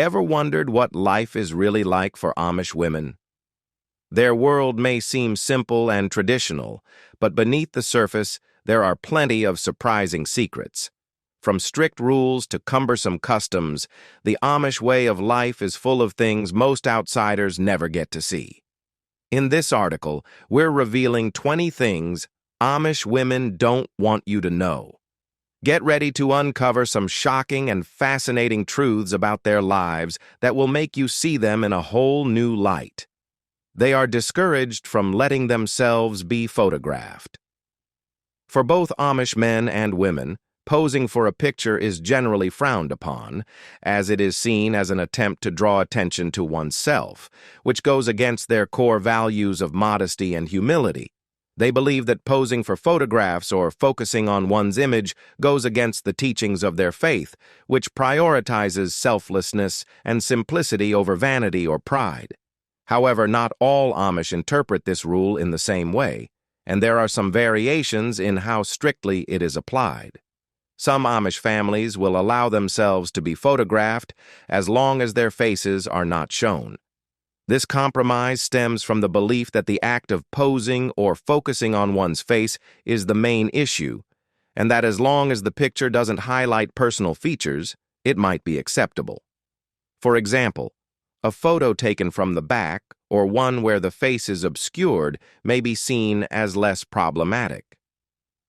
Ever wondered what life is really like for Amish women? Their world may seem simple and traditional, but beneath the surface, there are plenty of surprising secrets. From strict rules to cumbersome customs, the Amish way of life is full of things most outsiders never get to see. In this article, we're revealing 20 things Amish women don't want you to know. Get ready to uncover some shocking and fascinating truths about their lives that will make you see them in a whole new light. They are discouraged from letting themselves be photographed. For both Amish men and women, posing for a picture is generally frowned upon, as it is seen as an attempt to draw attention to oneself, which goes against their core values of modesty and humility. They believe that posing for photographs or focusing on one's image goes against the teachings of their faith, which prioritizes selflessness and simplicity over vanity or pride. However, not all Amish interpret this rule in the same way, and there are some variations in how strictly it is applied. Some Amish families will allow themselves to be photographed as long as their faces are not shown. This compromise stems from the belief that the act of posing or focusing on one's face is the main issue, and that as long as the picture doesn't highlight personal features, it might be acceptable. For example, a photo taken from the back or one where the face is obscured may be seen as less problematic.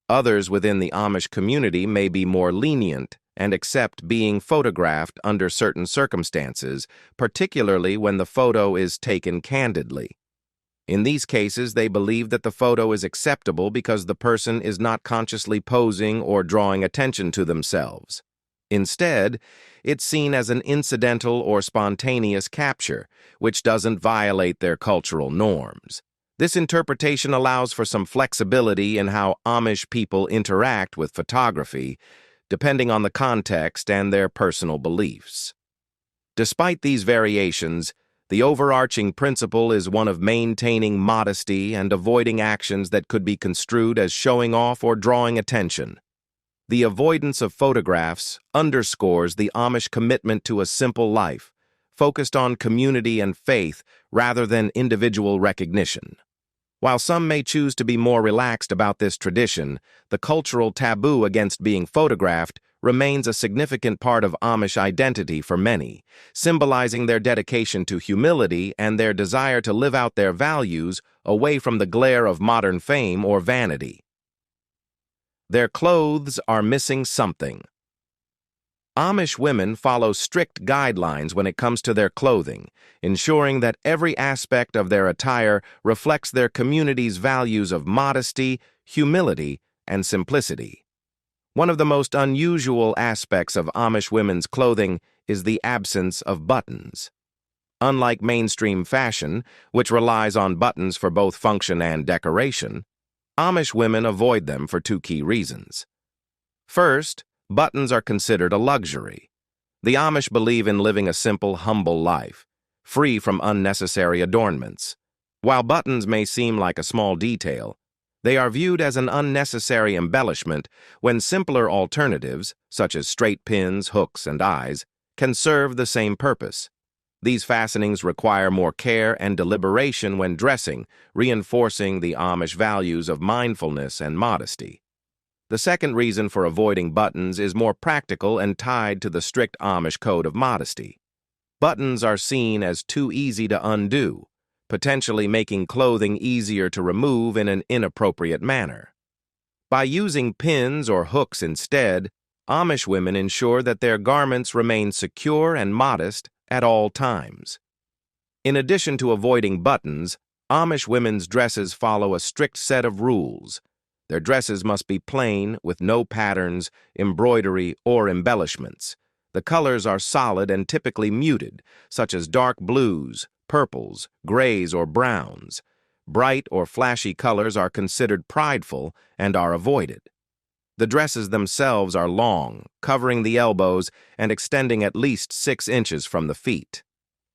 Others within the Amish community may be more lenient and accept being photographed under certain circumstances, particularly when the photo is taken candidly. In these cases, they believe that the photo is acceptable because the person is not consciously posing or drawing attention to themselves. Instead, it's seen as an incidental or spontaneous capture, which doesn't violate their cultural norms. This interpretation allows for some flexibility in how Amish people interact with photography, depending on the context and their personal beliefs. Despite these variations, the overarching principle is one of maintaining modesty and avoiding actions that could be construed as showing off or drawing attention. The avoidance of photographs underscores the Amish commitment to a simple life, focused on community and faith rather than individual recognition. While some may choose to be more relaxed about this tradition, the cultural taboo against being photographed remains a significant part of Amish identity for many, symbolizing their dedication to humility and their desire to live out their values away from the glare of modern fame or vanity. Their clothes are missing something. Amish women follow strict guidelines when it comes to their clothing, ensuring that every aspect of their attire reflects their community's values of modesty, humility, and simplicity. One of the most unusual aspects of Amish women's clothing is the absence of buttons. Unlike mainstream fashion, which relies on buttons for both function and decoration, Amish women avoid them for two key reasons. First, buttons are considered a luxury. The Amish believe in living a simple, humble life, free from unnecessary adornments. While buttons may seem like a small detail, they are viewed as an unnecessary embellishment when simpler alternatives, such as straight pins, hooks, and eyes, can serve the same purpose. These fastenings require more care and deliberation when dressing, reinforcing the Amish values of mindfulness and modesty. The second reason for avoiding buttons is more practical and tied to the strict Amish code of modesty. Buttons are seen as too easy to undo, potentially making clothing easier to remove in an inappropriate manner. By using pins or hooks instead, Amish women ensure that their garments remain secure and modest at all times. In addition to avoiding buttons, Amish women's dresses follow a strict set of rules. Their dresses must be plain, with no patterns, embroidery, or embellishments. The colors are solid and typically muted, such as dark blues, purples, grays, or browns. Bright or flashy colors are considered prideful and are avoided. The dresses themselves are long, covering the elbows and extending at least 6 inches from the feet.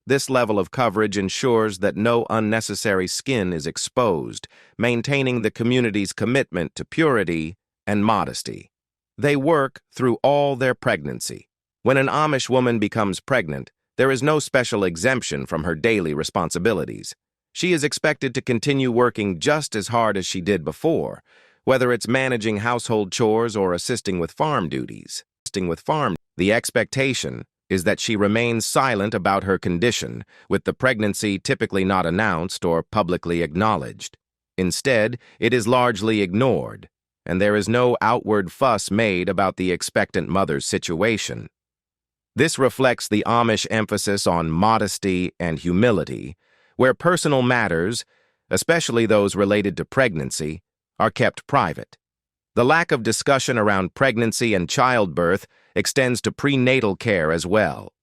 This level of coverage ensures that no unnecessary skin is exposed, maintaining the community's commitment to purity and modesty. They work through all their pregnancy. When an Amish woman becomes pregnant, There is no special exemption from her daily responsibilities. She is expected to continue working just as hard as she did before, whether it's managing household chores or assisting with farm duties. The expectation is that she remains silent about her condition, with the pregnancy typically not announced or publicly acknowledged. Instead, it is largely ignored, and there is no outward fuss made about the expectant mother's situation. This reflects the Amish emphasis on modesty and humility, where personal matters, especially those related to pregnancy, are kept private. The lack of discussion around pregnancy and childbirth extends to prenatal care as well.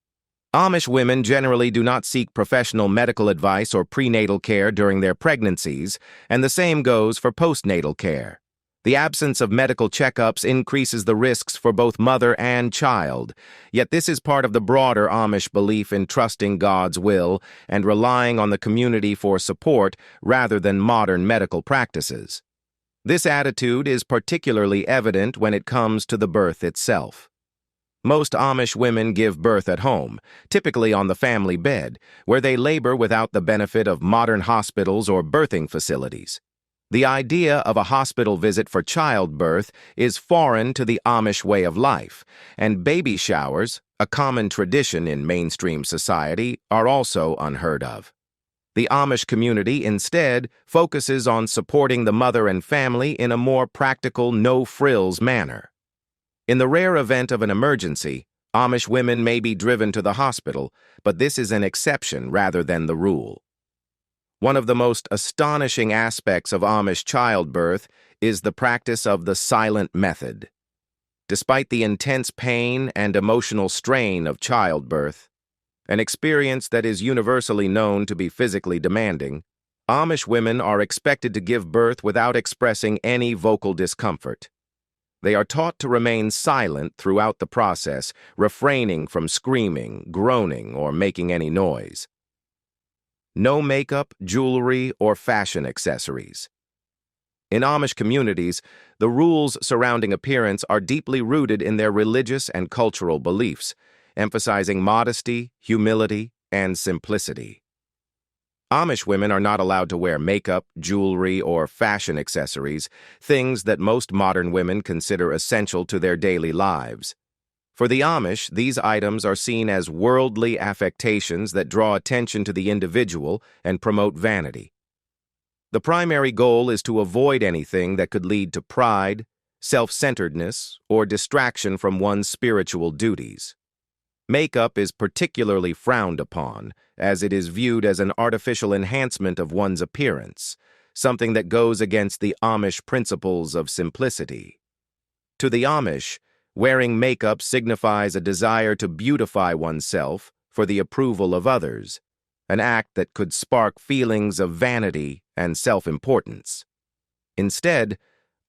Amish women generally do not seek professional medical advice or prenatal care during their pregnancies, and the same goes for postnatal care. The absence of medical checkups increases the risks for both mother and child, yet this is part of the broader Amish belief in trusting God's will and relying on the community for support rather than modern medical practices. This attitude is particularly evident when it comes to the birth itself. Most Amish women give birth at home, typically on the family bed, where they labor without the benefit of modern hospitals or birthing facilities. The idea of a hospital visit for childbirth is foreign to the Amish way of life, and baby showers, a common tradition in mainstream society, are also unheard of. The Amish community instead focuses on supporting the mother and family in a more practical, no-frills manner. In the rare event of an emergency, Amish women may be driven to the hospital, but this is an exception rather than the rule. One of the most astonishing aspects of Amish childbirth is the practice of the silent method. Despite the intense pain and emotional strain of childbirth, an experience that is universally known to be physically demanding, Amish women are expected to give birth without expressing any vocal discomfort. They are taught to remain silent throughout the process, refraining from screaming, groaning, or making any noise. No makeup, jewelry, or fashion accessories. In Amish communities, the rules surrounding appearance are deeply rooted in their religious and cultural beliefs, emphasizing modesty, humility, and simplicity. Amish women are not allowed to wear makeup, jewelry, or fashion accessories, things that most modern women consider essential to their daily lives. For the Amish, these items are seen as worldly affectations that draw attention to the individual and promote vanity. The primary goal is to avoid anything that could lead to pride, self-centeredness, or distraction from one's spiritual duties. Makeup is particularly frowned upon, as it is viewed as an artificial enhancement of one's appearance, something that goes against the Amish principles of simplicity. To the Amish, wearing makeup signifies a desire to beautify oneself for the approval of others, an act that could spark feelings of vanity and self-importance. Instead,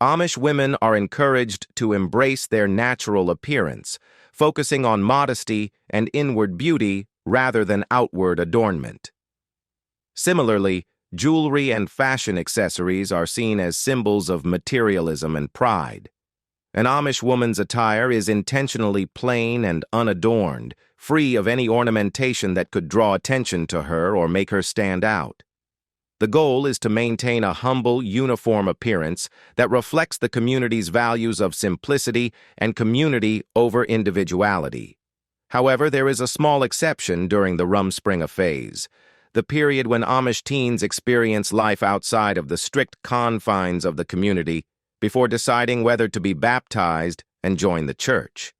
Amish women are encouraged to embrace their natural appearance, focusing on modesty and inward beauty rather than outward adornment. Similarly, jewelry and fashion accessories are seen as symbols of materialism and pride. An Amish woman's attire is intentionally plain and unadorned, free of any ornamentation that could draw attention to her or make her stand out. The goal is to maintain a humble, uniform appearance that reflects the community's values of simplicity and community over individuality. However, there is a small exception during the Rumspringa phase, the period when Amish teens experience life outside of the strict confines of the community before deciding whether to be baptized and join the church.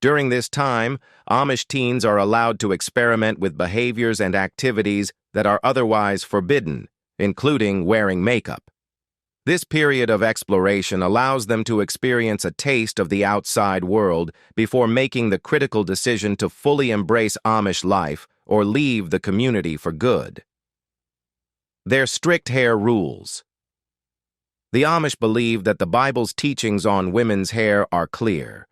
During this time, Amish teens are allowed to experiment with behaviors and activities that are otherwise forbidden, including wearing makeup. This period of exploration allows them to experience a taste of the outside world before making the critical decision to fully embrace Amish life or leave the community for good. Their strict hair rules. The Amish believe that the Bible's teachings on women's hair are clear.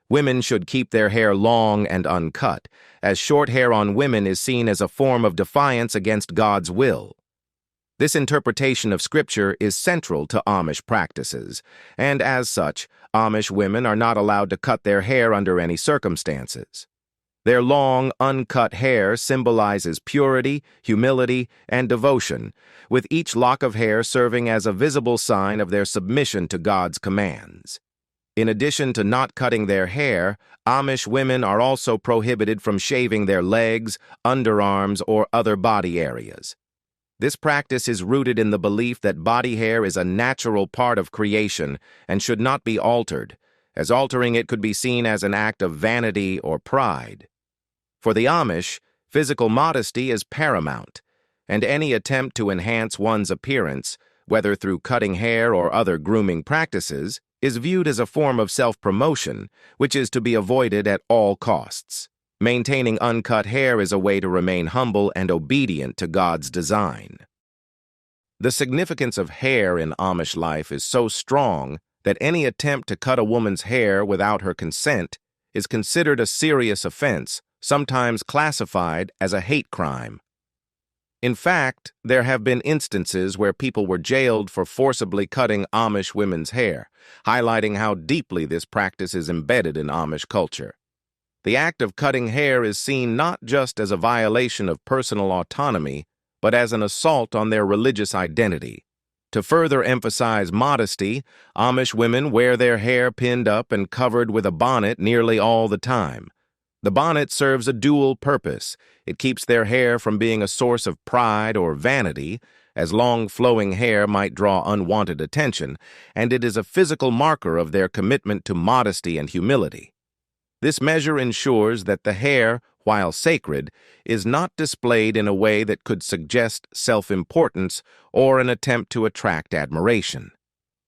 Women should keep their hair long and uncut, as short hair on women is seen as a form of defiance against God's will. This interpretation of Scripture is central to Amish practices, and as such, Amish women are not allowed to cut their hair under any circumstances. Their long, uncut hair symbolizes purity, humility, and devotion, with each lock of hair serving as a visible sign of their submission to God's commands. In addition to not cutting their hair, Amish women are also prohibited from shaving their legs, underarms, or other body areas. This practice is rooted in the belief that body hair is a natural part of creation and should not be altered, as altering it could be seen as an act of vanity or pride. For the Amish, physical modesty is paramount, and any attempt to enhance one's appearance, whether through cutting hair or other grooming practices, is viewed as a form of self-promotion, which is to be avoided at all costs. Maintaining uncut hair is a way to remain humble and obedient to God's design. The significance of hair in Amish life is so strong that any attempt to cut a woman's hair without her consent is considered a serious offense, sometimes classified as a hate crime. In fact, there have been instances where people were jailed for forcibly cutting Amish women's hair, highlighting how deeply this practice is embedded in Amish culture. The act of cutting hair is seen not just as a violation of personal autonomy, but as an assault on their religious identity. To further emphasize modesty, Amish women wear their hair pinned up and covered with a bonnet nearly all the time. The bonnet serves a dual purpose. It keeps their hair from being a source of pride or vanity, as long flowing hair might draw unwanted attention, and it is a physical marker of their commitment to modesty and humility. This measure ensures that the hair, while sacred, is not displayed in a way that could suggest self-importance or an attempt to attract admiration.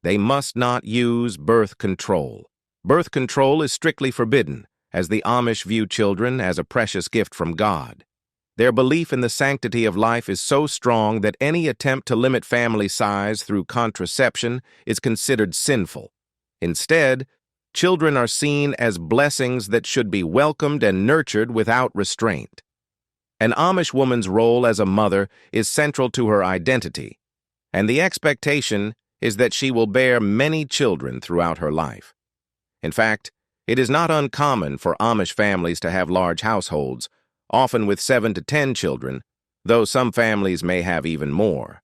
They must not use birth control. Birth control is strictly forbidden, as the Amish view children as a precious gift from God. Their belief in the sanctity of life is so strong that any attempt to limit family size through contraception is considered sinful. Instead, children are seen as blessings that should be welcomed and nurtured without restraint. An Amish woman's role as a mother is central to her identity, and the expectation is that she will bear many children throughout her life. In fact, it is not uncommon for Amish families to have large households, often with 7 to 10 children, though some families may have even more.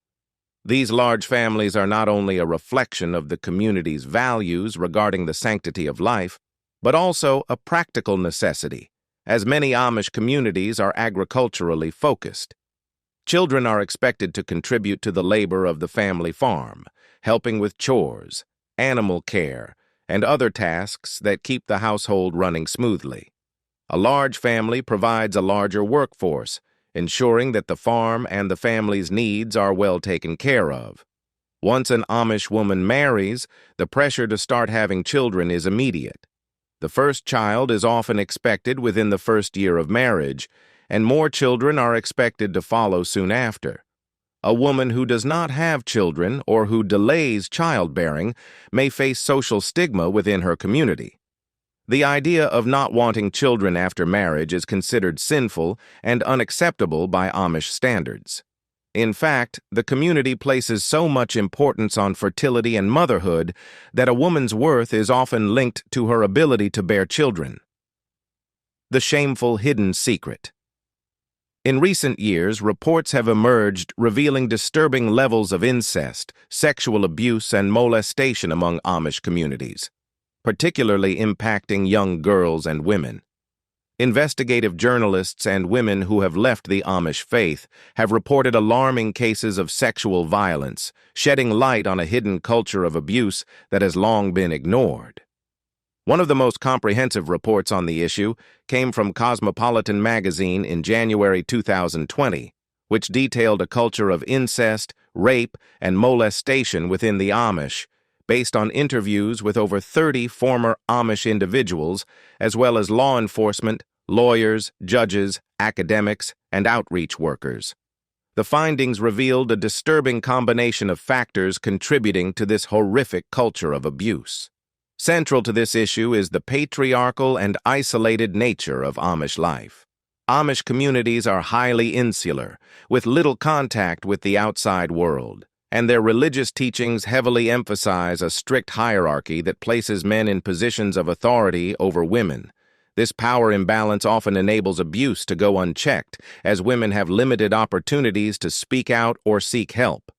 These large families are not only a reflection of the community's values regarding the sanctity of life, but also a practical necessity, as many Amish communities are agriculturally focused. Children are expected to contribute to the labor of the family farm, helping with chores, animal care, and other tasks that keep the household running smoothly. A large family provides a larger workforce, ensuring that the farm and the family's needs are well taken care of. Once an Amish woman marries, the pressure to start having children is immediate. The first child is often expected within the first year of marriage, and more children are expected to follow soon after. A woman who does not have children or who delays childbearing may face social stigma within her community. The idea of not wanting children after marriage is considered sinful and unacceptable by Amish standards. In fact, the community places so much importance on fertility and motherhood that a woman's worth is often linked to her ability to bear children. The shameful hidden secret. In recent years, reports have emerged revealing disturbing levels of incest, sexual abuse, and molestation among Amish communities, particularly impacting young girls and women. Investigative journalists and women who have left the Amish faith have reported alarming cases of sexual violence, shedding light on a hidden culture of abuse that has long been ignored. One of the most comprehensive reports on the issue came from Cosmopolitan magazine in January 2020, which detailed a culture of incest, rape, and molestation within the Amish, based on interviews with over 30 former Amish individuals, as well as law enforcement, lawyers, judges, academics, and outreach workers. The findings revealed a disturbing combination of factors contributing to this horrific culture of abuse. Central to this issue is the patriarchal and isolated nature of Amish life. Amish communities are highly insular, with little contact with the outside world, and their religious teachings heavily emphasize a strict hierarchy that places men in positions of authority over women. This power imbalance often enables abuse to go unchecked, as women have limited opportunities to speak out or seek help.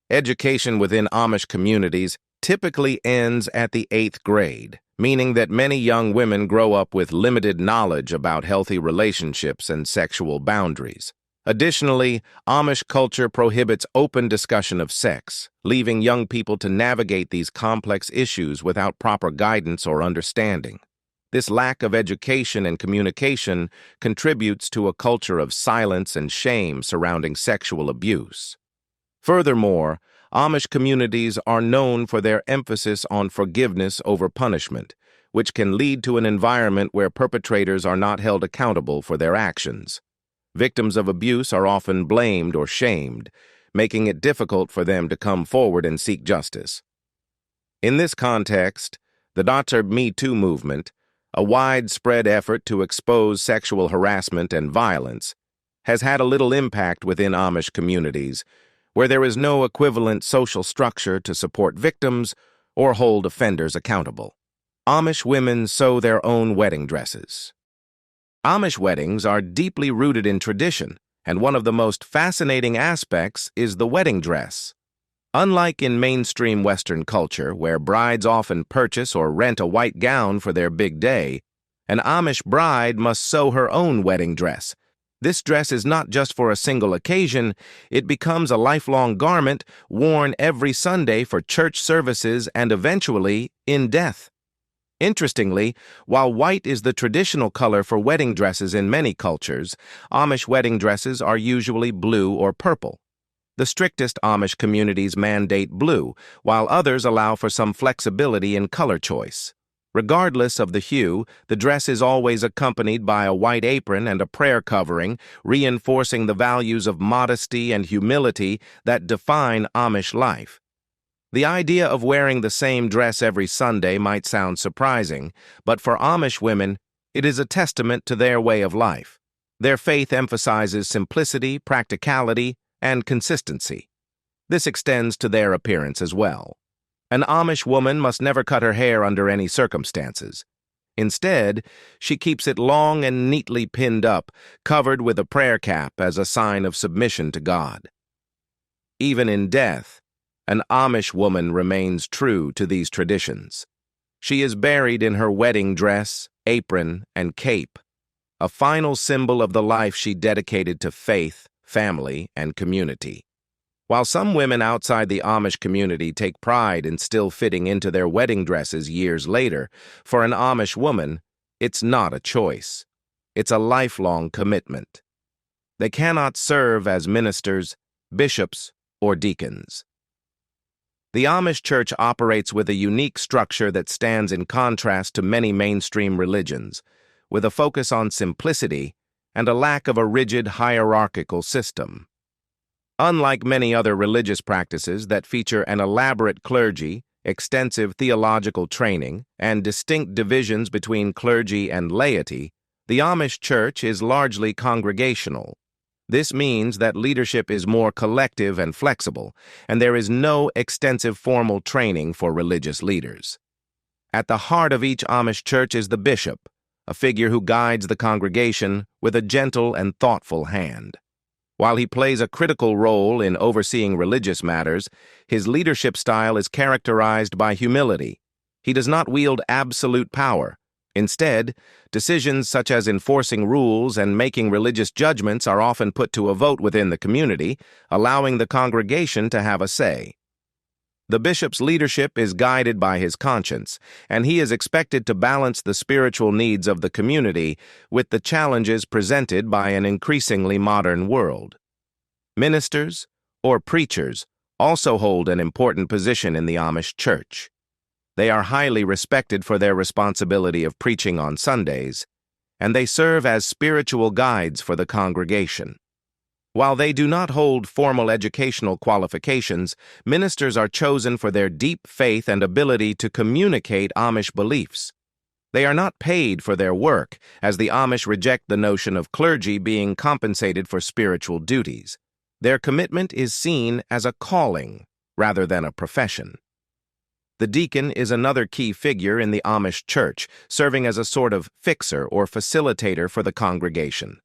Education within Amish communities typically ends at the 8th grade, meaning that many young women grow up with limited knowledge about healthy relationships and sexual boundaries. Additionally, Amish culture prohibits open discussion of sex, leaving young people to navigate these complex issues without proper guidance or understanding. This lack of education and communication contributes to a culture of silence and shame surrounding sexual abuse. Furthermore, Amish communities are known for their emphasis on forgiveness over punishment, which can lead to an environment where perpetrators are not held accountable for their actions. Victims of abuse are often blamed or shamed, making it difficult for them to come forward and seek justice. In this context, the Me Too movement, a widespread effort to expose sexual harassment and violence, has had a little impact within Amish communities, where there is no equivalent social structure to support victims or hold offenders accountable. Amish women sew their own wedding dresses. Amish weddings are deeply rooted in tradition, and one of the most fascinating aspects is the wedding dress. Unlike in mainstream Western culture, where brides often purchase or rent a white gown for their big day, an Amish bride must sew her own wedding dress. This dress is not just for a single occasion, it becomes a lifelong garment worn every Sunday for church services and eventually in death. Interestingly, while white is the traditional color for wedding dresses in many cultures, Amish wedding dresses are usually blue or purple. The strictest Amish communities mandate blue, while others allow for some flexibility in color choice. Regardless of the hue, the dress is always accompanied by a white apron and a prayer covering, reinforcing the values of modesty and humility that define Amish life. The idea of wearing the same dress every Sunday might sound surprising, but for Amish women, it is a testament to their way of life. Their faith emphasizes simplicity, practicality, and consistency. This extends to their appearance as well. An Amish woman must never cut her hair under any circumstances. Instead, she keeps it long and neatly pinned up, covered with a prayer cap as a sign of submission to God. Even in death, an Amish woman remains true to these traditions. She is buried in her wedding dress, apron, and cape, a final symbol of the life she dedicated to faith, family, and community. While some women outside the Amish community take pride in still fitting into their wedding dresses years later, for an Amish woman, it's not a choice. It's a lifelong commitment. They cannot serve as ministers, bishops, or deacons. The Amish Church operates with a unique structure that stands in contrast to many mainstream religions, with a focus on simplicity and a lack of a rigid hierarchical system. Unlike many other religious practices that feature an elaborate clergy, extensive theological training, and distinct divisions between clergy and laity, the Amish Church is largely congregational. This means that leadership is more collective and flexible, and there is no extensive formal training for religious leaders. At the heart of each Amish church is the bishop, a figure who guides the congregation with a gentle and thoughtful hand. While he plays a critical role in overseeing religious matters, his leadership style is characterized by humility. He does not wield absolute power. Instead, decisions such as enforcing rules and making religious judgments are often put to a vote within the community, allowing the congregation to have a say. The bishop's leadership is guided by his conscience, and he is expected to balance the spiritual needs of the community with the challenges presented by an increasingly modern world. Ministers, or preachers, also hold an important position in the Amish Church. They are highly respected for their responsibility of preaching on Sundays, and they serve as spiritual guides for the congregation. While they do not hold formal educational qualifications, ministers are chosen for their deep faith and ability to communicate Amish beliefs. They are not paid for their work, as the Amish reject the notion of clergy being compensated for spiritual duties. Their commitment is seen as a calling rather than a profession. The deacon is another key figure in the Amish church, serving as a sort of fixer or facilitator for the congregation.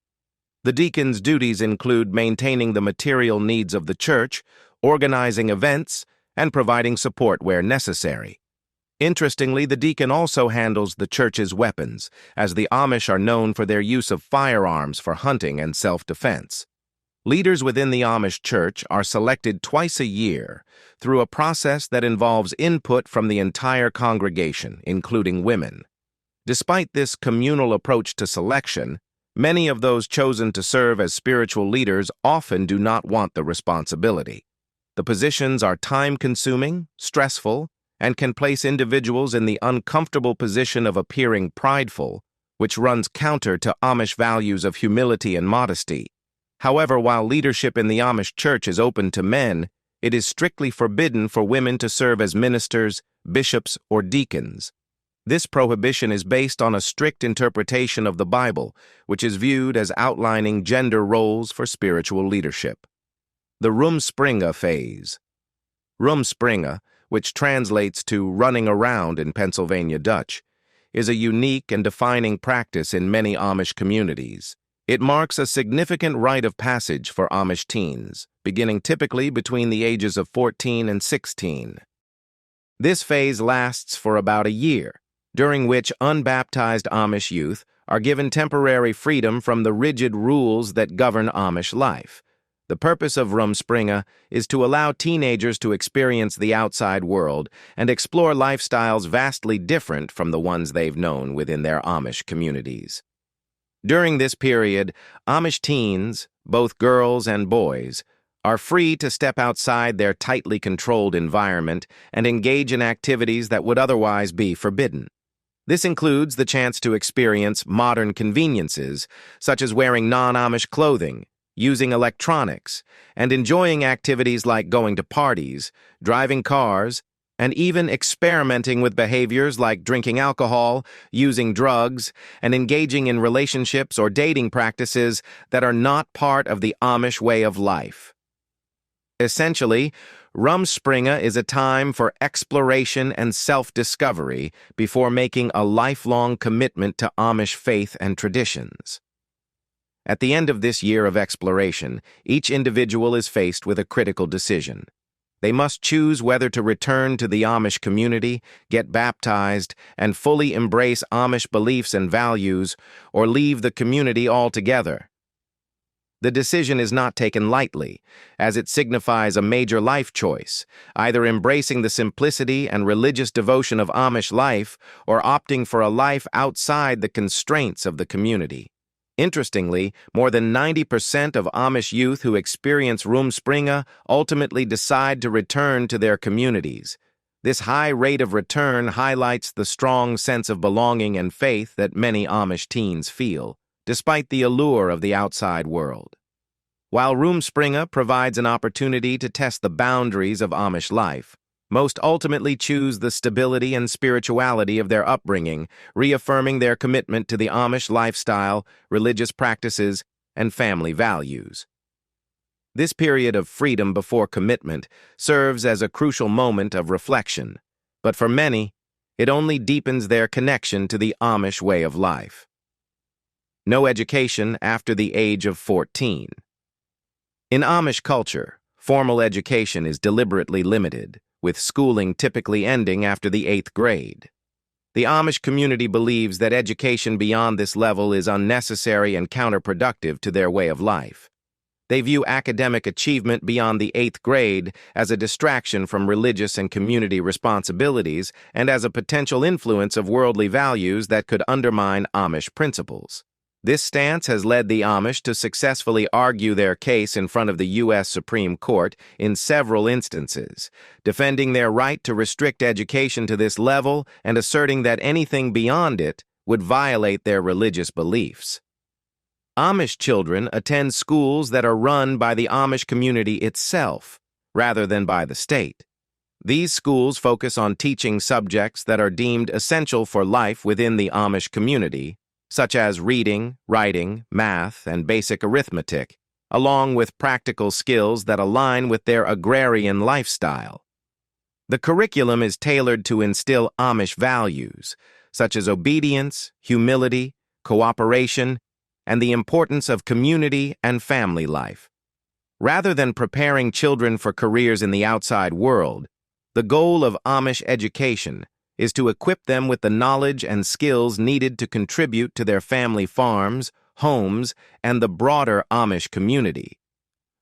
The deacon's duties include maintaining the material needs of the church, organizing events, and providing support where necessary. Interestingly, the deacon also handles the church's weapons, as the Amish are known for their use of firearms for hunting and self-defense. Leaders within the Amish church are selected twice a year through a process that involves input from the entire congregation, including women. Despite this communal approach to selection, many of those chosen to serve as spiritual leaders often do not want the responsibility. The positions are time-consuming, stressful, and can place individuals in the uncomfortable position of appearing prideful, which runs counter to Amish values of humility and modesty. However, while leadership in the Amish church is open to men, it is strictly forbidden for women to serve as ministers, bishops, or deacons. This prohibition is based on a strict interpretation of the Bible, which is viewed as outlining gender roles for spiritual leadership. The Rumspringa phase. Rumspringa, which translates to running around in Pennsylvania Dutch, is a unique and defining practice in many Amish communities. It marks a significant rite of passage for Amish teens, beginning typically between the ages of 14 and 16. This phase lasts for about a year, during which unbaptized Amish youth are given temporary freedom from the rigid rules that govern Amish life. The purpose of Rumspringa is to allow teenagers to experience the outside world and explore lifestyles vastly different from the ones they've known within their Amish communities. During this period, Amish teens, both girls and boys, are free to step outside their tightly controlled environment and engage in activities that would otherwise be forbidden. This includes the chance to experience modern conveniences, such as wearing non-Amish clothing, using electronics, and enjoying activities like going to parties, driving cars, and even experimenting with behaviors like drinking alcohol, using drugs, and engaging in relationships or dating practices that are not part of the Amish way of life. Essentially, Rumspringa is a time for exploration and self-discovery before making a lifelong commitment to Amish faith and traditions. At the end of this year of exploration, each individual is faced with a critical decision. They must choose whether to return to the Amish community, get baptized, and fully embrace Amish beliefs and values, or leave the community altogether. The decision is not taken lightly, as it signifies a major life choice, either embracing the simplicity and religious devotion of Amish life or opting for a life outside the constraints of the community. Interestingly, more than 90% of Amish youth who experience Rumspringa ultimately decide to return to their communities. This high rate of return highlights the strong sense of belonging and faith that many Amish teens feel, despite the allure of the outside world. While Rumspringa provides an opportunity to test the boundaries of Amish life, most ultimately choose the stability and spirituality of their upbringing, reaffirming their commitment to the Amish lifestyle, religious practices, and family values. This period of freedom before commitment serves as a crucial moment of reflection, but for many, it only deepens their connection to the Amish way of life. No education after the age of 14. In Amish culture, formal education is deliberately limited, with schooling typically ending after the 8th grade. The Amish community believes that education beyond this level is unnecessary and counterproductive to their way of life. They view academic achievement beyond the 8th grade as a distraction from religious and community responsibilities and as a potential influence of worldly values that could undermine Amish principles. This stance has led the Amish to successfully argue their case in front of the U.S. Supreme Court in several instances, defending their right to restrict education to this level and asserting that anything beyond it would violate their religious beliefs. Amish children attend schools that are run by the Amish community itself, rather than by the state. These schools focus on teaching subjects that are deemed essential for life within the Amish community, such as reading, writing, math, and basic arithmetic, along with practical skills that align with their agrarian lifestyle. The curriculum is tailored to instill Amish values, such as obedience, humility, cooperation, and the importance of community and family life. Rather than preparing children for careers in the outside world, the goal of Amish education is to equip them with the knowledge and skills needed to contribute to their family farms, homes, and the broader Amish community.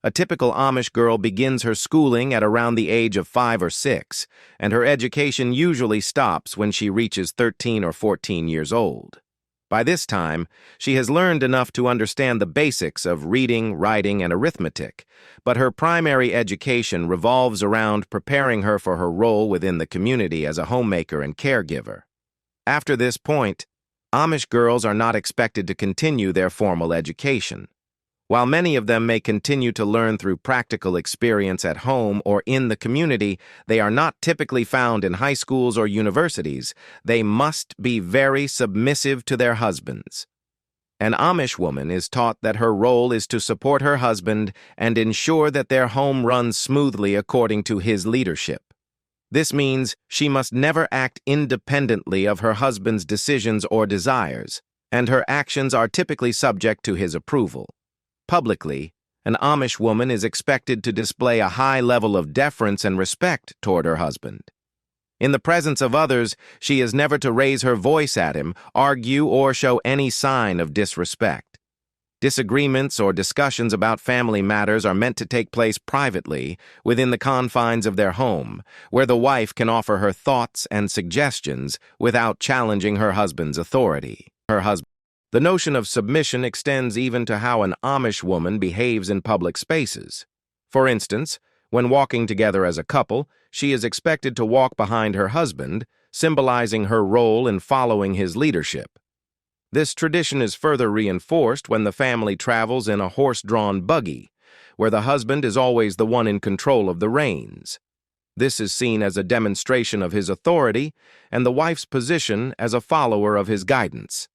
A typical Amish girl begins her schooling at around the age of 5 or 6, and her education usually stops when she reaches 13 or 14 years old. By this time, she has learned enough to understand the basics of reading, writing, and arithmetic, but her primary education revolves around preparing her for her role within the community as a homemaker and caregiver. After this point, Amish girls are not expected to continue their formal education. While many of them may continue to learn through practical experience at home or in the community, they are not typically found in high schools or universities. They must be very submissive to their husbands. An Amish woman is taught that her role is to support her husband and ensure that their home runs smoothly according to his leadership. This means she must never act independently of her husband's decisions or desires, and her actions are typically subject to his approval. Publicly, an Amish woman is expected to display a high level of deference and respect toward her husband. In the presence of others, she is never to raise her voice at him, argue, or show any sign of disrespect. Disagreements or discussions about family matters are meant to take place privately, within the confines of their home, where the wife can offer her thoughts and suggestions without challenging her husband's authority. The notion of submission extends even to how an Amish woman behaves in public spaces. For instance, when walking together as a couple, she is expected to walk behind her husband, symbolizing her role in following his leadership. This tradition is further reinforced when the family travels in a horse-drawn buggy, where the husband is always the one in control of the reins. This is seen as a demonstration of his authority and the wife's position as a follower of his guidance.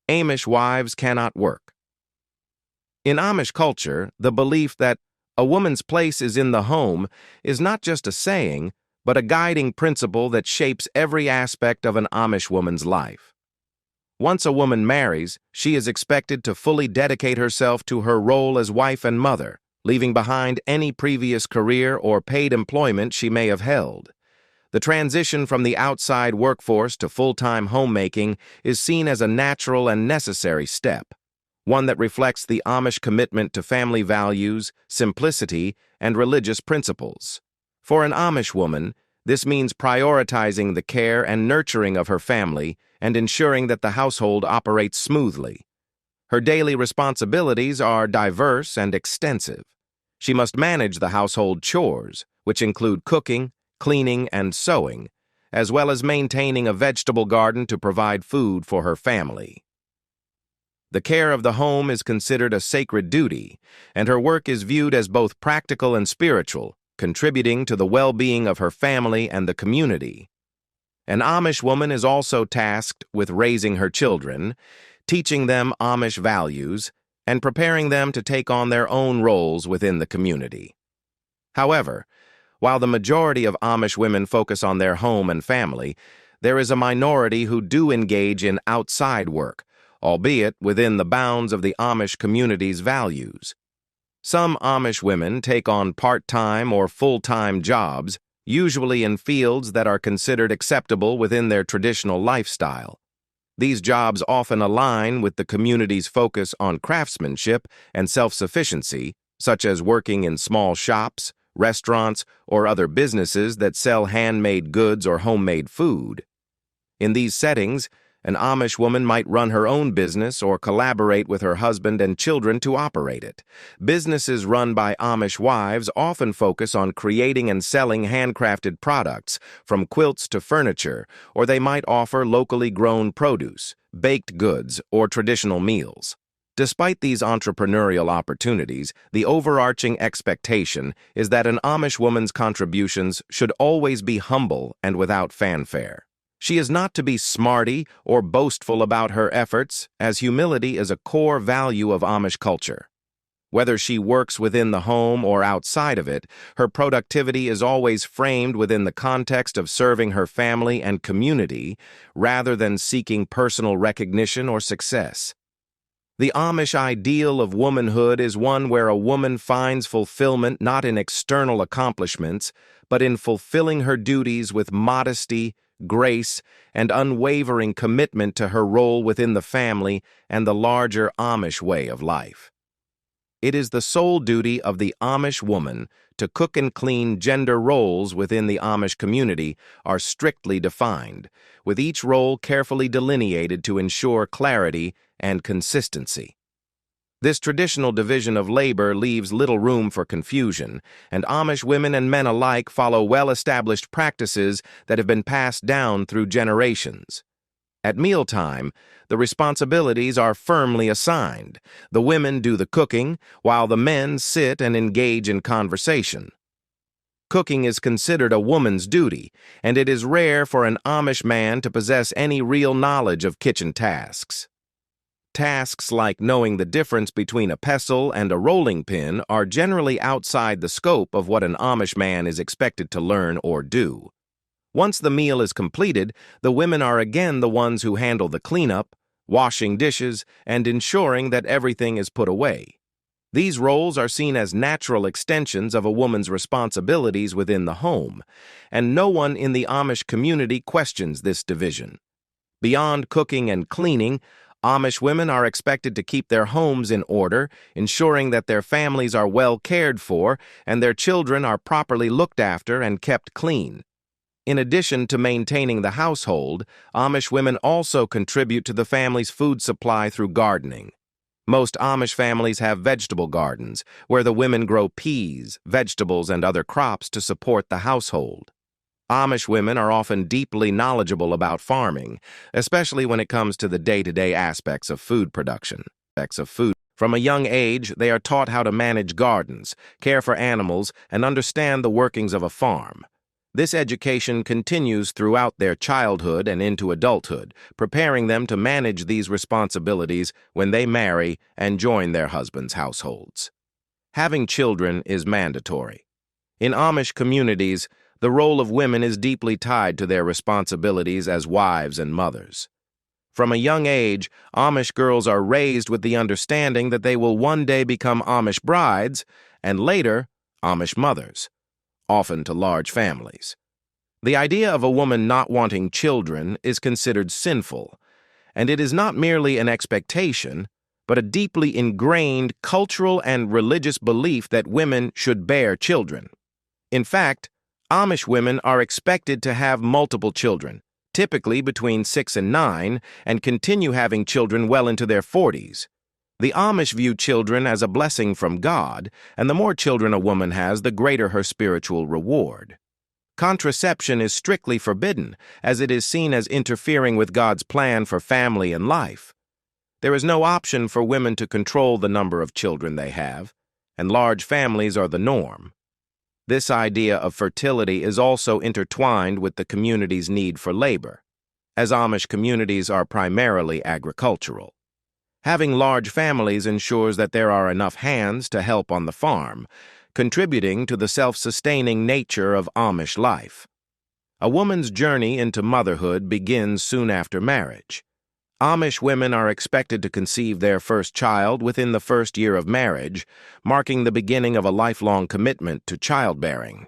Amish wives cannot work. In Amish culture, the belief that a woman's place is in the home is not just a saying, but a guiding principle that shapes every aspect of an Amish woman's life. Once a woman marries, she is expected to fully dedicate herself to her role as wife and mother, leaving behind any previous career or paid employment she may have held. The transition from the outside workforce to full-time homemaking is seen as a natural and necessary step, one that reflects the Amish commitment to family values, simplicity, and religious principles. For an Amish woman, this means prioritizing the care and nurturing of her family and ensuring that the household operates smoothly. Her daily responsibilities are diverse and extensive. She must manage the household chores, which include cooking, cleaning, and sewing, as well as maintaining a vegetable garden to provide food for her family. The care of the home is considered a sacred duty, and her work is viewed as both practical and spiritual, contributing to the well-being of her family and the community. An Amish woman is also tasked with raising her children, teaching them Amish values, and preparing them to take on their own roles within the community. However, while the majority of Amish women focus on their home and family, there is a minority who do engage in outside work, albeit within the bounds of the Amish community's values. Some Amish women take on part-time or full-time jobs, usually in fields that are considered acceptable within their traditional lifestyle. These jobs often align with the community's focus on craftsmanship and self-sufficiency, such as working in small shops, restaurants, or other businesses that sell handmade goods or homemade food. In these settings, an Amish woman might run her own business or collaborate with her husband and children to operate it. Businesses run by Amish wives often focus on creating and selling handcrafted products, from quilts to furniture, or they might offer locally grown produce, baked goods, or traditional meals. Despite these entrepreneurial opportunities, the overarching expectation is that an Amish woman's contributions should always be humble and without fanfare. She is not to be smarty or boastful about her efforts, as humility is a core value of Amish culture. Whether she works within the home or outside of it, her productivity is always framed within the context of serving her family and community rather than seeking personal recognition or success. The Amish ideal of womanhood is one where a woman finds fulfillment not in external accomplishments, but in fulfilling her duties with modesty, grace, and unwavering commitment to her role within the family and the larger Amish way of life. It is the sole duty of the Amish woman to cook and clean. Gender roles within the Amish community are strictly defined, with each role carefully delineated to ensure clarity and consistency. This traditional division of labor leaves little room for confusion, and Amish women and men alike follow well-established practices that have been passed down through generations. At mealtime, the responsibilities are firmly assigned. The women do the cooking, while the men sit and engage in conversation. Cooking is considered a woman's duty, and it is rare for an Amish man to possess any real knowledge of kitchen tasks. Tasks like knowing the difference between a pestle and a rolling pin are generally outside the scope of what an Amish man is expected to learn or do. Once the meal is completed, the women are again the ones who handle the cleanup, washing dishes, and ensuring that everything is put away. These roles are seen as natural extensions of a woman's responsibilities within the home, and no one in the Amish community questions this division. Beyond cooking and cleaning, Amish women are expected to keep their homes in order, ensuring that their families are well cared for and their children are properly looked after and kept clean. In addition to maintaining the household, Amish women also contribute to the family's food supply through gardening. Most Amish families have vegetable gardens, where the women grow peas, vegetables, and other crops to support the household. Amish women are often deeply knowledgeable about farming, especially when it comes to the day-to-day aspects of food production. From a young age, they are taught how to manage gardens, care for animals, and understand the workings of a farm. This education continues throughout their childhood and into adulthood, preparing them to manage these responsibilities when they marry and join their husbands' households. Having children is mandatory. In Amish communities, the role of women is deeply tied to their responsibilities as wives and mothers. From a young age, Amish girls are raised with the understanding that they will one day become Amish brides and later Amish mothers, often to large families. The idea of a woman not wanting children is considered sinful, and it is not merely an expectation, but a deeply ingrained cultural and religious belief that women should bear children. In fact, Amish women are expected to have multiple children, typically between 6 and 9, and continue having children well into their 40s. The Amish view children as a blessing from God, and the more children a woman has, the greater her spiritual reward. Contraception is strictly forbidden, as it is seen as interfering with God's plan for family and life. There is no option for women to control the number of children they have, and large families are the norm. This idea of fertility is also intertwined with the community's need for labor, as Amish communities are primarily agricultural. Having large families ensures that there are enough hands to help on the farm, contributing to the self-sustaining nature of Amish life. A woman's journey into motherhood begins soon after marriage. Amish women are expected to conceive their first child within the first year of marriage, marking the beginning of a lifelong commitment to childbearing.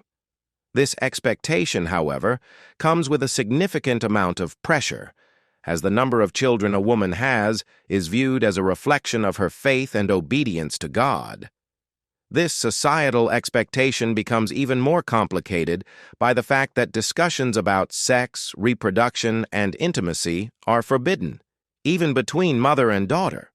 This expectation, however, comes with a significant amount of pressure, as the number of children a woman has is viewed as a reflection of her faith and obedience to God. This societal expectation becomes even more complicated by the fact that discussions about sex, reproduction, and intimacy are forbidden, even between mother and daughter.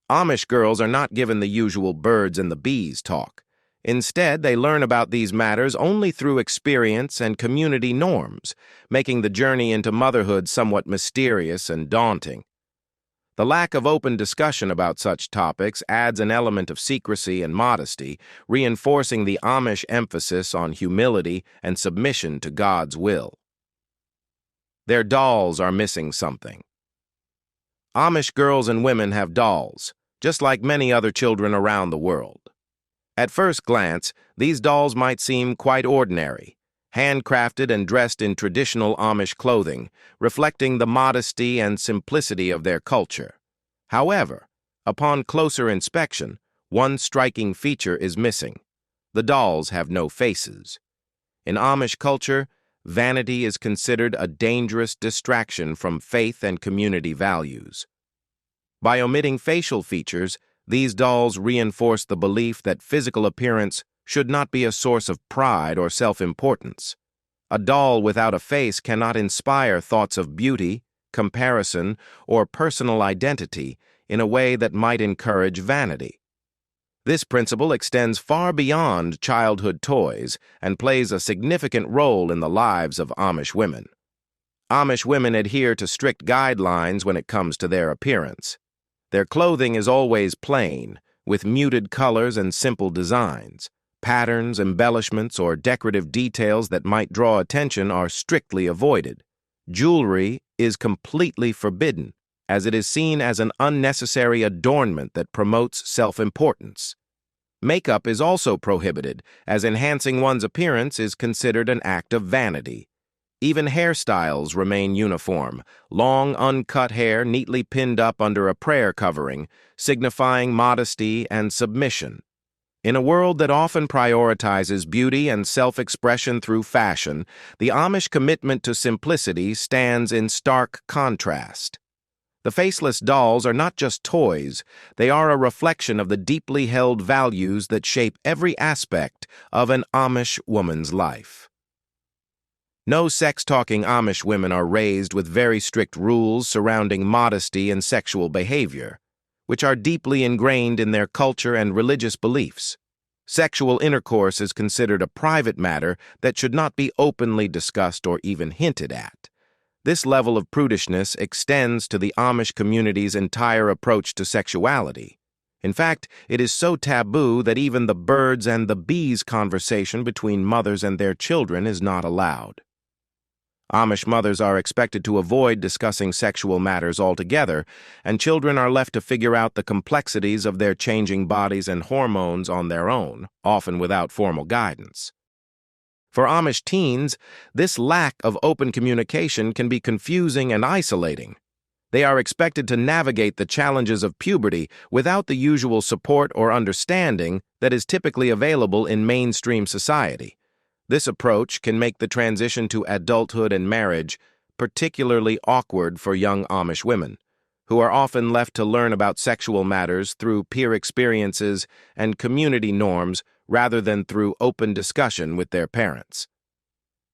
Amish girls are not given the usual birds and the bees talk. Instead, they learn about these matters only through experience and community norms, making the journey into motherhood somewhat mysterious and daunting. The lack of open discussion about such topics adds an element of secrecy and modesty, reinforcing the Amish emphasis on humility and submission to God's will. Their dolls are missing something. Amish girls and women have dolls, just like many other children around the world. At first glance, these dolls might seem quite ordinary, handcrafted and dressed in traditional Amish clothing, reflecting the modesty and simplicity of their culture. However, upon closer inspection, one striking feature is missing. The dolls have no faces. In Amish culture, vanity is considered a dangerous distraction from faith and community values. By omitting facial features, these dolls reinforce the belief that physical appearance should not be a source of pride or self-importance. A doll without a face cannot inspire thoughts of beauty, comparison, or personal identity in a way that might encourage vanity. This principle extends far beyond childhood toys and plays a significant role in the lives of Amish women. Amish women adhere to strict guidelines when it comes to their appearance. Their clothing is always plain, with muted colors and simple designs. Patterns, embellishments, or decorative details that might draw attention are strictly avoided. Jewelry is completely forbidden, as it is seen as an unnecessary adornment that promotes self-importance. Makeup is also prohibited, as enhancing one's appearance is considered an act of vanity. Even hairstyles remain uniform, long uncut hair neatly pinned up under a prayer covering, signifying modesty and submission. In a world that often prioritizes beauty and self-expression through fashion, the Amish commitment to simplicity stands in stark contrast. The faceless dolls are not just toys, they are a reflection of the deeply held values that shape every aspect of an Amish woman's life. No sex-talking Amish women are raised with very strict rules surrounding modesty and sexual behavior, which are deeply ingrained in their culture and religious beliefs. Sexual intercourse is considered a private matter that should not be openly discussed or even hinted at. This level of prudishness extends to the Amish community's entire approach to sexuality. In fact, it is so taboo that even the birds and the bees conversation between mothers and their children is not allowed. Amish mothers are expected to avoid discussing sexual matters altogether, and children are left to figure out the complexities of their changing bodies and hormones on their own, often without formal guidance. For Amish teens, this lack of open communication can be confusing and isolating. They are expected to navigate the challenges of puberty without the usual support or understanding that is typically available in mainstream society. This approach can make the transition to adulthood and marriage particularly awkward for young Amish women, who are often left to learn about sexual matters through peer experiences and community norms rather than through open discussion with their parents.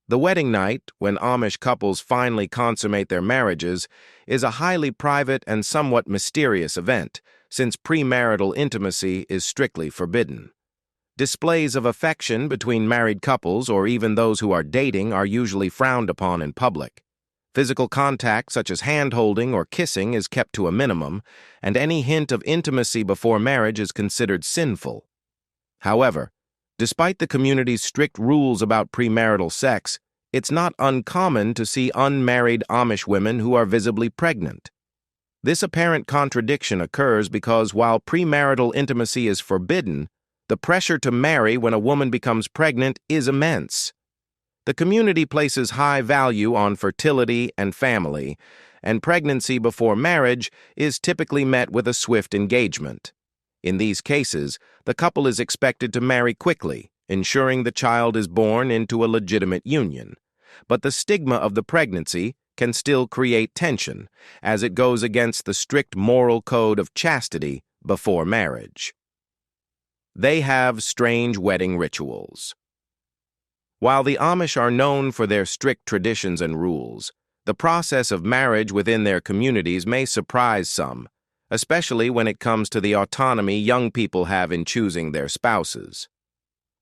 The wedding night, when Amish couples finally consummate their marriages, is a highly private and somewhat mysterious event, since premarital intimacy is strictly forbidden. Displays of affection between married couples or even those who are dating are usually frowned upon in public. Physical contact, such as hand-holding or kissing, is kept to a minimum, and any hint of intimacy before marriage is considered sinful. However, despite the community's strict rules about premarital sex, it's not uncommon to see unmarried Amish women who are visibly pregnant. This apparent contradiction occurs because while premarital intimacy is forbidden, the pressure to marry when a woman becomes pregnant is immense. The community places high value on fertility and family, and pregnancy before marriage is typically met with a swift engagement. In these cases, the couple is expected to marry quickly, ensuring the child is born into a legitimate union. But the stigma of the pregnancy can still create tension, as it goes against the strict moral code of chastity before marriage. They have strange wedding rituals. While the Amish are known for their strict traditions and rules, the process of marriage within their communities may surprise some, especially when it comes to the autonomy young people have in choosing their spouses.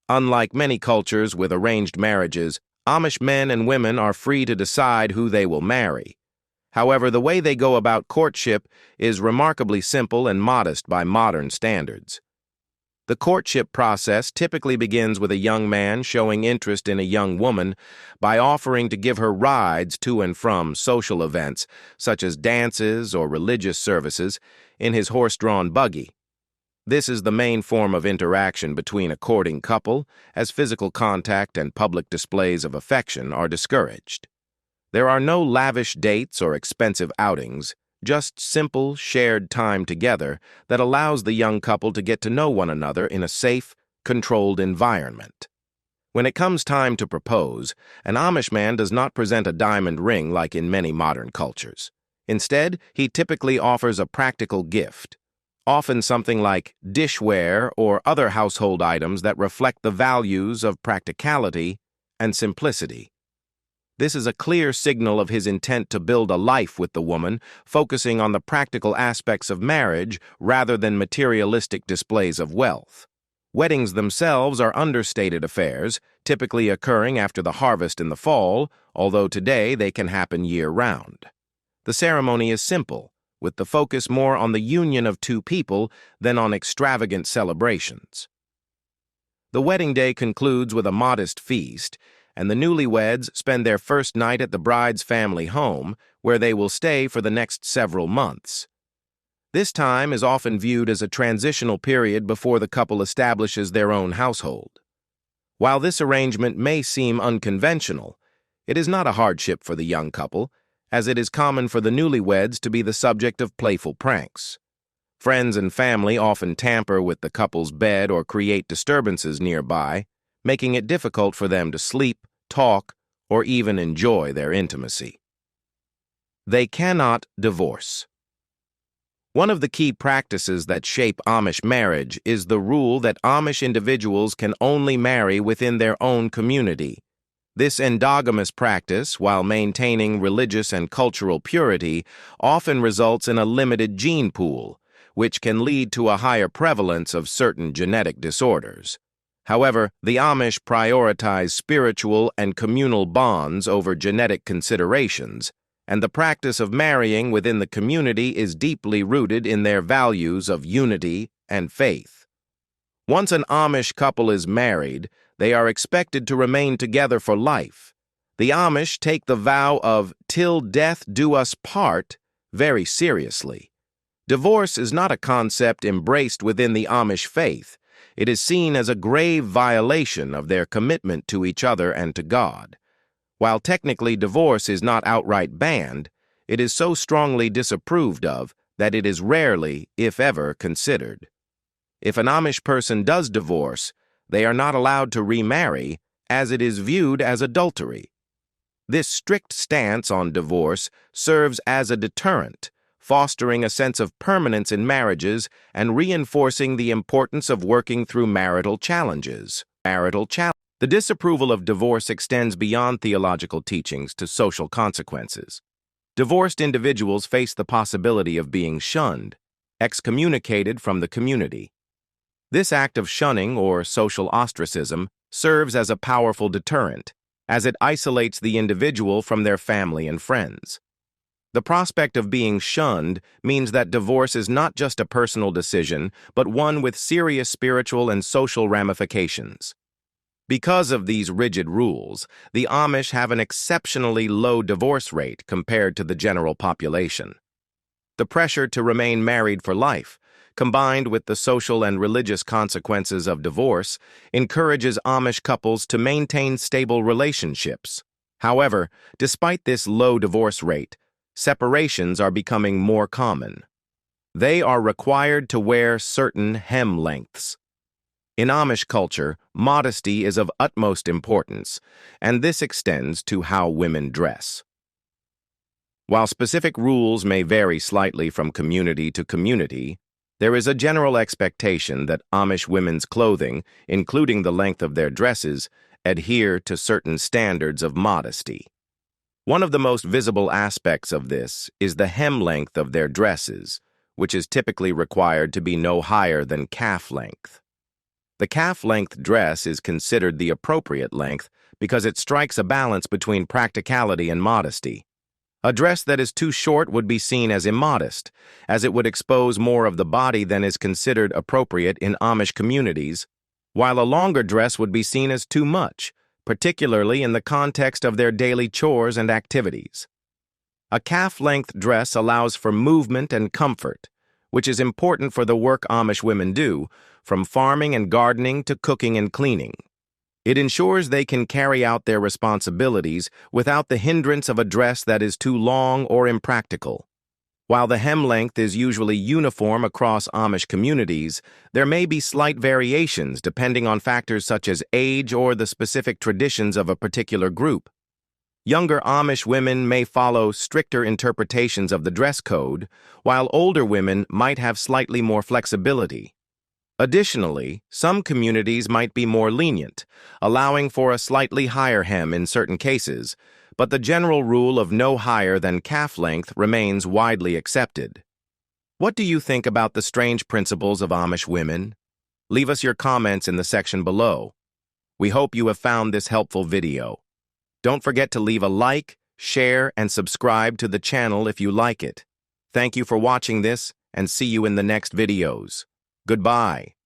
Unlike many cultures with arranged marriages, Amish men and women are free to decide who they will marry. However, the way they go about courtship is remarkably simple and modest by modern standards. The courtship process typically begins with a young man showing interest in a young woman by offering to give her rides to and from social events, such as dances or religious services, in his horse-drawn buggy. This is the main form of interaction between a courting couple, as physical contact and public displays of affection are discouraged. There are no lavish dates or expensive outings, just simple, shared time together that allows the young couple to get to know one another in a safe, controlled environment. When it comes time to propose, an Amish man does not present a diamond ring like in many modern cultures. Instead, he typically offers a practical gift, often something like dishware or other household items that reflect the values of practicality and simplicity. This is a clear signal of his intent to build a life with the woman, focusing on the practical aspects of marriage rather than materialistic displays of wealth. Weddings themselves are understated affairs, typically occurring after the harvest in the fall, although today they can happen year-round. The ceremony is simple, with the focus more on the union of two people than on extravagant celebrations. The wedding day concludes with a modest feast, and the newlyweds spend their first night at the bride's family home, where they will stay for the next several months. This time is often viewed as a transitional period before the couple establishes their own household. While this arrangement may seem unconventional, it is not a hardship for the young couple, as it is common for the newlyweds to be the subject of playful pranks. Friends and family often tamper with the couple's bed or create disturbances nearby, making it difficult for them to sleep, talk, or even enjoy their intimacy. They cannot divorce. One of the key practices that shape Amish marriage is the rule that Amish individuals can only marry within their own community. This endogamous practice, while maintaining religious and cultural purity, often results in a limited gene pool, which can lead to a higher prevalence of certain genetic disorders. However, the Amish prioritize spiritual and communal bonds over genetic considerations, and the practice of marrying within the community is deeply rooted in their values of unity and faith. Once an Amish couple is married, they are expected to remain together for life. The Amish take the vow of "till death do us part" very seriously. Divorce is not a concept embraced within the Amish faith. It is seen as a grave violation of their commitment to each other and to God. While technically divorce is not outright banned, it is so strongly disapproved of that it is rarely, if ever, considered. If an Amish person does divorce, they are not allowed to remarry, as it is viewed as adultery. This strict stance on divorce serves as a deterrent, fostering a sense of permanence in marriages and reinforcing the importance of working through marital challenges. The disapproval of divorce extends beyond theological teachings to social consequences. Divorced individuals face the possibility of being shunned, excommunicated from the community. This act of shunning or social ostracism serves as a powerful deterrent, as it isolates the individual from their family and friends. The prospect of being shunned means that divorce is not just a personal decision, but one with serious spiritual and social ramifications. Because of these rigid rules, the Amish have an exceptionally low divorce rate compared to the general population. The pressure to remain married for life, combined with the social and religious consequences of divorce, encourages Amish couples to maintain stable relationships. However, despite this low divorce rate, separations are becoming more common. They are required to wear certain hem lengths. In Amish culture, modesty is of utmost importance, and this extends to how women dress. While specific rules may vary slightly from community to community, there is a general expectation that Amish women's clothing, including the length of their dresses, adhere to certain standards of modesty. One of the most visible aspects of this is the hem length of their dresses, which is typically required to be no higher than calf length. The calf-length dress is considered the appropriate length because it strikes a balance between practicality and modesty. A dress that is too short would be seen as immodest, as it would expose more of the body than is considered appropriate in Amish communities, while a longer dress would be seen as too much, particularly in the context of their daily chores and activities. A calf-length dress allows for movement and comfort, which is important for the work Amish women do, from farming and gardening to cooking and cleaning. It ensures they can carry out their responsibilities without the hindrance of a dress that is too long or impractical. While the hem length is usually uniform across Amish communities, there may be slight variations depending on factors such as age or the specific traditions of a particular group. Younger Amish women may follow stricter interpretations of the dress code, while older women might have slightly more flexibility. Additionally, some communities might be more lenient, allowing for a slightly higher hem in certain cases, but the general rule of no higher than calf length remains widely accepted. What do you think about the strange principles of Amish women? Leave us your comments in the section below. We hope you have found this helpful video. Don't forget to leave a like, share, and subscribe to the channel if you like it. Thank you for watching this, and see you in the next videos. Goodbye.